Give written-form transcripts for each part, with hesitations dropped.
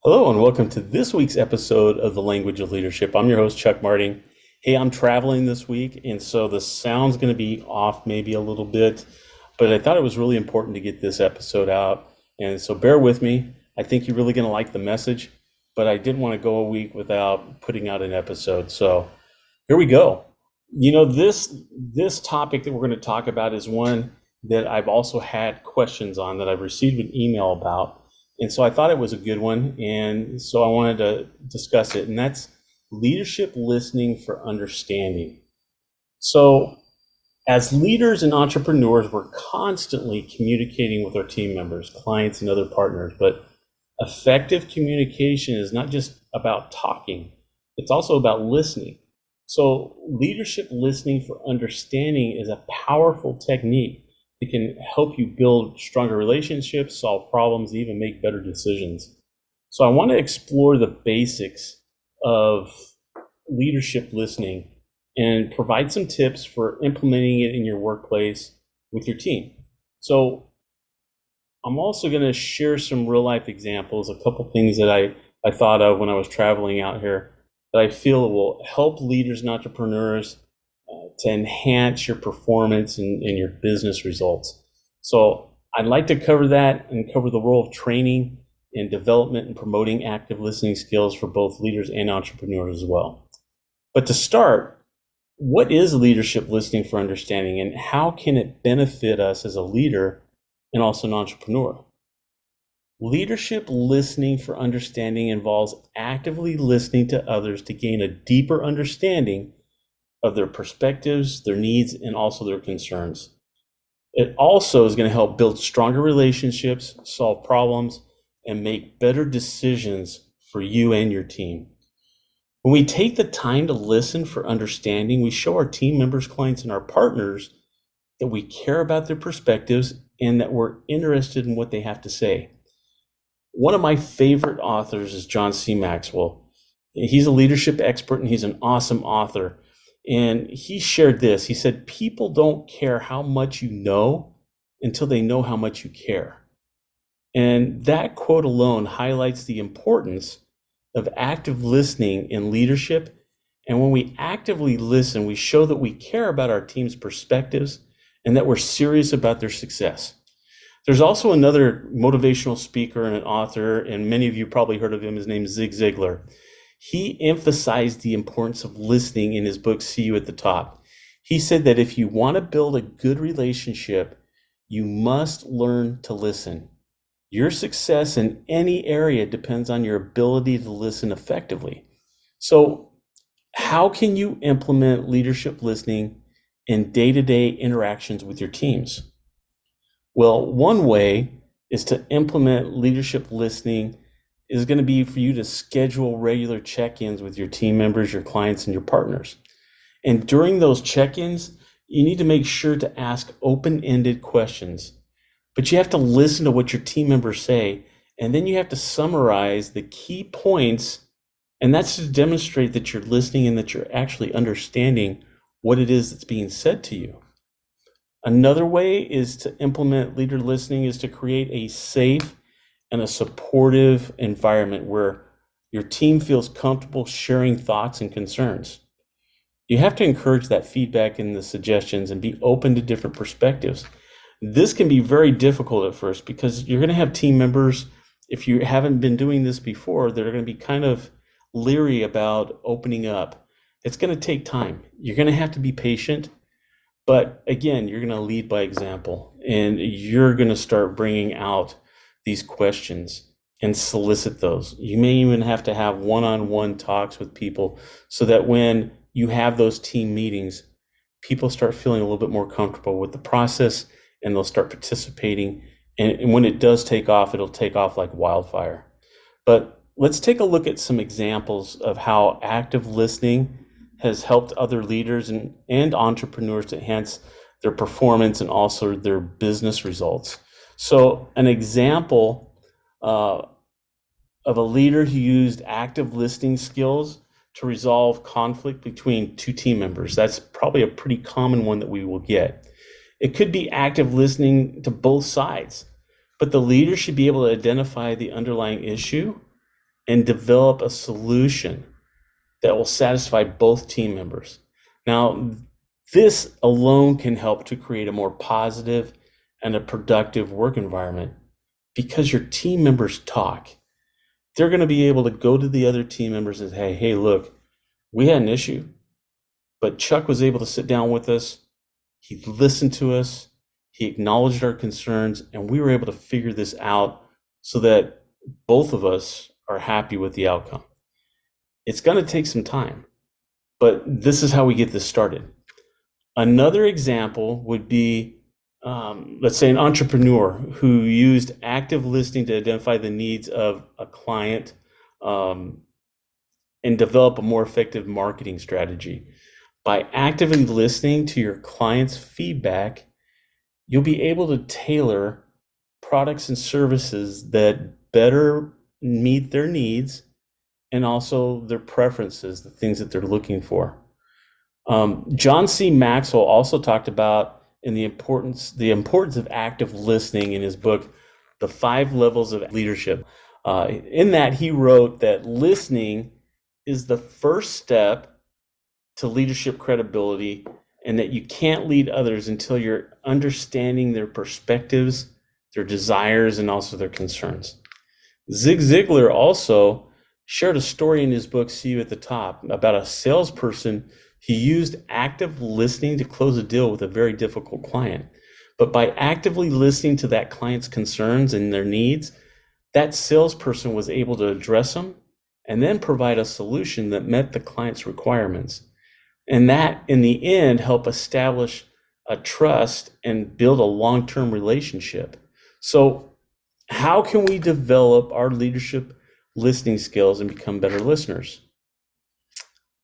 Hello, and welcome to this week's episode of The Language of Leadership. I'm your host, Chuck Marting. Hey, I'm traveling this week, and so the sound's going to be off maybe a little bit, but I thought it was really important to get this episode out. And so bear with me. I think you're really going to like the message, but I didn't want to go a week without putting out an episode. So here we go. This topic that we're going to talk about is one that I've also had questions on that I've received an email about. And so I thought it was a good one. And so I wanted to discuss it. And that's leadership listening for understanding. So as leaders and entrepreneurs, we're constantly communicating with our team members, clients, and other partners. But effective communication is not just about talking, it's also about listening. So leadership listening for understanding is a powerful technique. It can help you build stronger relationships, solve problems, even make better decisions. So I want to explore the basics of leadership listening and provide some tips for implementing it in your workplace with your team. So I'm also going to share some real life examples, a couple things that I thought of when I was traveling out here that I feel will help leaders and entrepreneurs to enhance your performance and your business results. So I'd like to cover that and cover the role of training and development and promoting active listening skills for both leaders and entrepreneurs as well. But to start, what is leadership listening for understanding, and how can it benefit us as a leader and also an entrepreneur? Leadership listening for understanding involves actively listening to others to gain a deeper understanding of their perspectives, their needs, and also their concerns. It also is going to help build stronger relationships, solve problems, and make better decisions for you and your team. When we take the time to listen for understanding, we show our team members, clients, and our partners that we care about their perspectives and that we're interested in what they have to say. One of my favorite authors is John C. Maxwell. He's a leadership expert and he's an awesome author. And he shared this. He said, people don't care how much you know until they know how much you care. And that quote alone highlights the importance of active listening in leadership. And when we actively listen, we show that we care about our team's perspectives and that we're serious about their success. There's also another motivational speaker and an author, and many of you probably heard of him. His name is Zig Ziglar. He emphasized the importance of listening in his book, See You at the Top. He said that if you want to build a good relationship, you must learn to listen. Your success in any area depends on your ability to listen effectively. So, how can you implement leadership listening in day-to-day interactions with your teams? Well, one way is to implement leadership listening is going to be for you to schedule regular check-ins with your team members, your clients, and your partners. And during those check-ins, you need to make sure to ask open-ended questions. But you have to listen to what your team members say, and then you have to summarize the key points, and that's to demonstrate that you're listening and that you're actually understanding what it is that's being said to you. Another way is to implement leader listening is to create a safe and a supportive environment where your team feels comfortable sharing thoughts and concerns. You have to encourage that feedback and the suggestions and be open to different perspectives. This can be very difficult at first because you're going to have team members, if you haven't been doing this before, that are going to be kind of leery about opening up. It's going to take time. You're going to have to be patient. But again, you're going to lead by example, and you're going to start bringing out these questions and solicit those. You may even have to have one-on-one talks with people so that when you have those team meetings, people start feeling a little bit more comfortable with the process and they'll start participating. And when it does take off, it'll take off like wildfire. But let's take a look at some examples of how active listening has helped other leaders and entrepreneurs to enhance their performance and also their business results. So an example of a leader who used active listening skills to resolve conflict between two team members. That's probably a pretty common one that we will get. It could be active listening to both sides, but the leader should be able to identify the underlying issue and develop a solution that will satisfy both team members. Now, this alone can help to create a more positive and a productive work environment because your team members talk. They're going to be able to go to the other team members and say, hey, look, we had an issue, but Chuck was able to sit down with us. He listened to us. He acknowledged our concerns, and we were able to figure this out so that both of us are happy with the outcome. It's going to take some time, but this is how we get this started. Another example would be, let's say, an entrepreneur who used active listening to identify the needs of a client and develop a more effective marketing strategy. By actively listening to your client's feedback, you'll be able to tailor products and services that better meet their needs and also their preferences, the things that they're looking for. John C. Maxwell also talked about the importance of active listening in his book, The 5 Levels of Leadership. In that, he wrote that listening is the first step to leadership credibility, and that you can't lead others until you're understanding their perspectives, their desires, and also their concerns. Zig Ziglar also shared a story in his book, See You at the Top, about a salesperson. He used active listening to close a deal with a very difficult client. But by actively listening to that client's concerns and their needs, that salesperson was able to address them and then provide a solution that met the client's requirements. And that, in the end, helped establish a trust and build a long-term relationship. So how can we develop our leadership listening skills and become better listeners?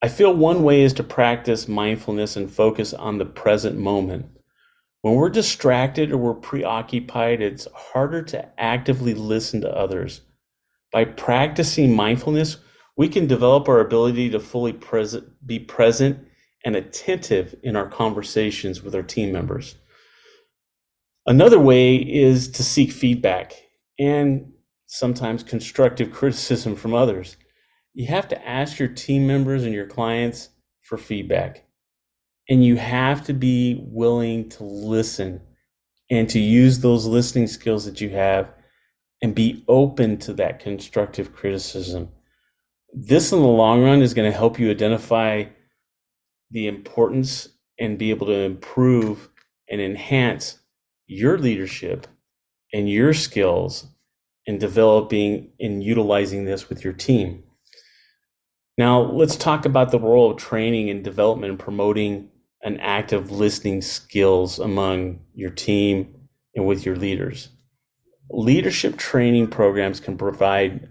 I feel one way is to practice mindfulness and focus on the present moment. When we're distracted or we're preoccupied, it's harder to actively listen to others. By practicing mindfulness, we can develop our ability to fully be present and attentive in our conversations with our team members. Another way is to seek feedback and sometimes constructive criticism from others. You have to ask your team members and your clients for feedback. And you have to be willing to listen and to use those listening skills that you have and be open to that constructive criticism. This, in the long run, is going to help you identify the importance and be able to improve and enhance your leadership and your skills in developing and utilizing this with your team. Now, let's talk about the role of training and development and promoting an active listening skills among your team and with your leaders. Leadership training programs can provide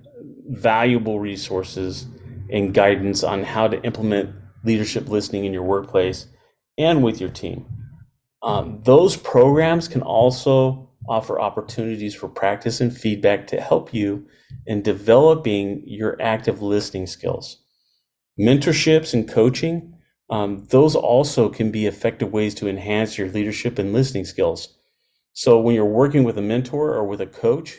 valuable resources and guidance on how to implement leadership listening in your workplace and with your team. Those programs can also offer opportunities for practice and feedback to help you in developing your active listening skills. Mentorships and coaching, those also can be effective ways to enhance your leadership and listening skills. So when you're working with a mentor or with a coach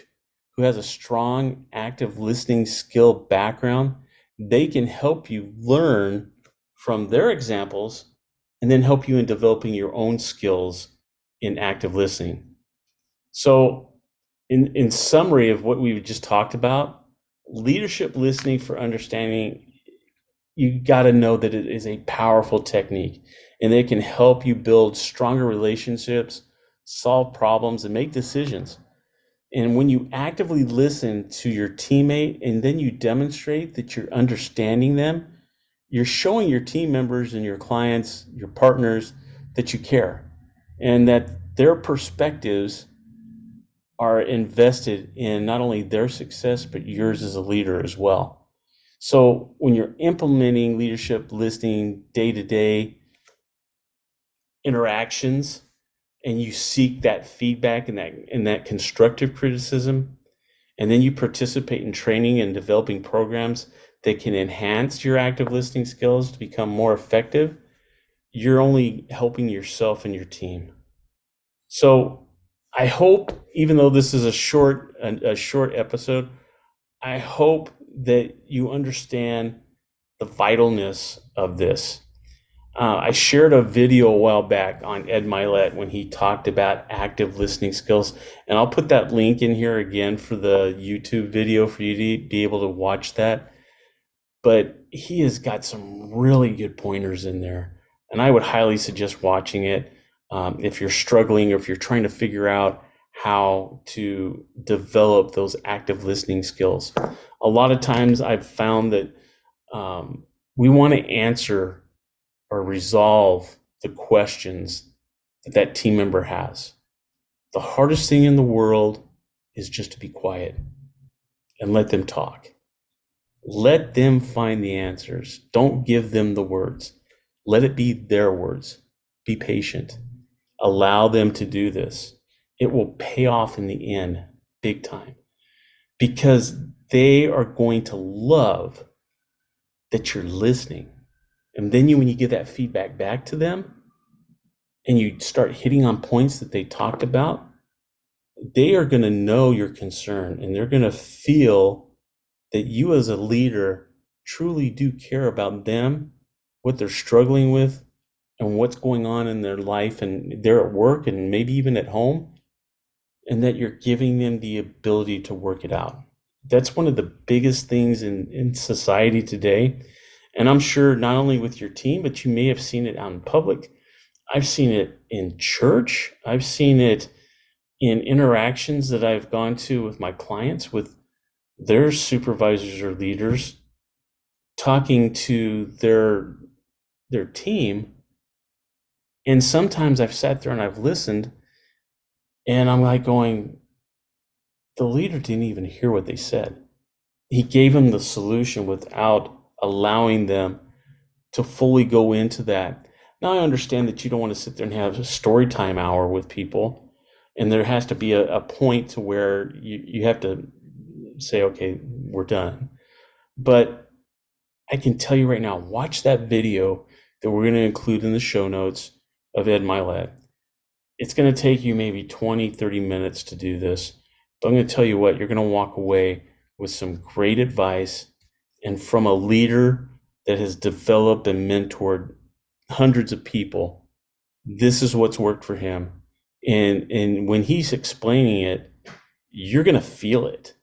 who has a strong active listening skill background, they can help you learn from their examples and then help you in developing your own skills in active listening. So in summary of what we've just talked about, leadership listening for understanding, you got to know that it is a powerful technique and it can help you build stronger relationships, solve problems, and make decisions. And when you actively listen to your teammate and then you demonstrate that you're understanding them, you're showing your team members and your clients, your partners, that you care and that their perspectives are invested in not only their success, but yours as a leader as well. So when you're implementing leadership listening day-to-day interactions and you seek that feedback and that constructive criticism, and then you participate in training and developing programs that can enhance your active listening skills to become more effective, you're only helping yourself and your team. So I hope, even though this is a short episode, I hope that you understand the vitalness of this. I shared a video a while back on Ed Milet when he talked about active listening skills, and I'll put that link in here again for the YouTube video for you to be able to watch that. But he has got some really good pointers in there, and I would highly suggest watching it if you're struggling or if you're trying to figure out how to develop those active listening skills. A lot of times I've found that we want to answer or resolve the questions that that team member has. The hardest thing in the world is just to be quiet and let them talk. Let them find the answers. Don't give them the words. Let it be their words. Be patient. Allow them to do this. It will pay off in the end, big time, because they are going to love that you're listening. And then when you give that feedback back to them and you start hitting on points that they talked about, they are going to know your concern, and they're going to feel that you as a leader truly do care about them, what they're struggling with, and what's going on in their life, and they're at work and maybe even at home, and that you're giving them the ability to work it out. That's one of the biggest things in society today. And I'm sure not only with your team, but you may have seen it out in public. I've seen it in church. I've seen it in interactions that I've gone to with my clients, with their supervisors or leaders, talking to their team. And sometimes I've sat there and I've listened, and I'm like going, the leader didn't even hear what they said. He gave them the solution without allowing them to fully go into that. Now, I understand that you don't want to sit there and have a story time hour with people, and there has to be a point to where you have to say, okay, we're done. But I can tell you right now, watch that video that we're going to include in the show notes of Ed Milet. It's going to take you maybe 20, 30 minutes to do this. But I'm going to tell you what, you're going to walk away with some great advice, and from a leader that has developed and mentored hundreds of people. This is what's worked for him. And when he's explaining it, you're going to feel it.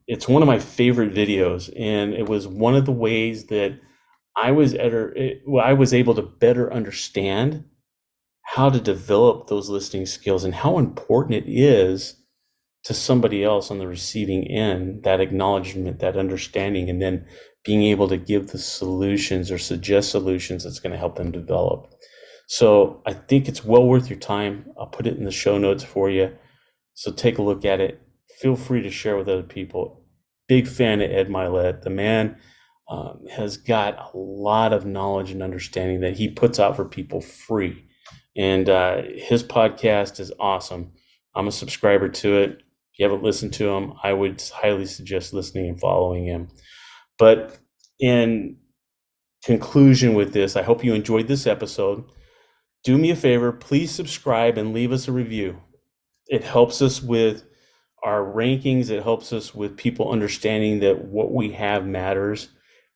It's one of my favorite videos, and it was one of the ways that I was able to better understand how to develop those listening skills and how important it is to somebody else on the receiving end, that acknowledgement, that understanding, and then being able to give the solutions or suggest solutions that's going to help them develop. So I think it's well worth your time. I'll put it in the show notes for you. So take a look at it. Feel free to share with other people. Big fan of Ed Milet. The man has got a lot of knowledge and understanding that he puts out for people free. And his podcast is awesome. I'm a subscriber to it. If you haven't listened to him, I would highly suggest listening and following him. But in conclusion with this, I hope you enjoyed this episode. Do me a favor, please subscribe and leave us a review. It helps us with our rankings. It helps us with people understanding that what we have matters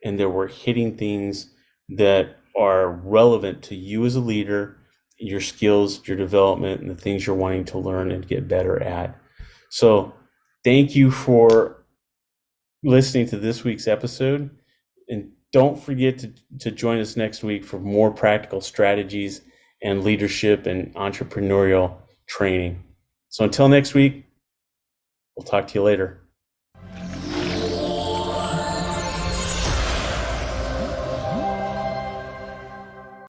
and that we're hitting things that are relevant to you as a leader, your skills, your development, and the things you're wanting to learn and get better at. So thank you for listening to this week's episode. And don't forget to join us next week for more practical strategies and leadership and entrepreneurial training. So until next week, we'll talk to you later.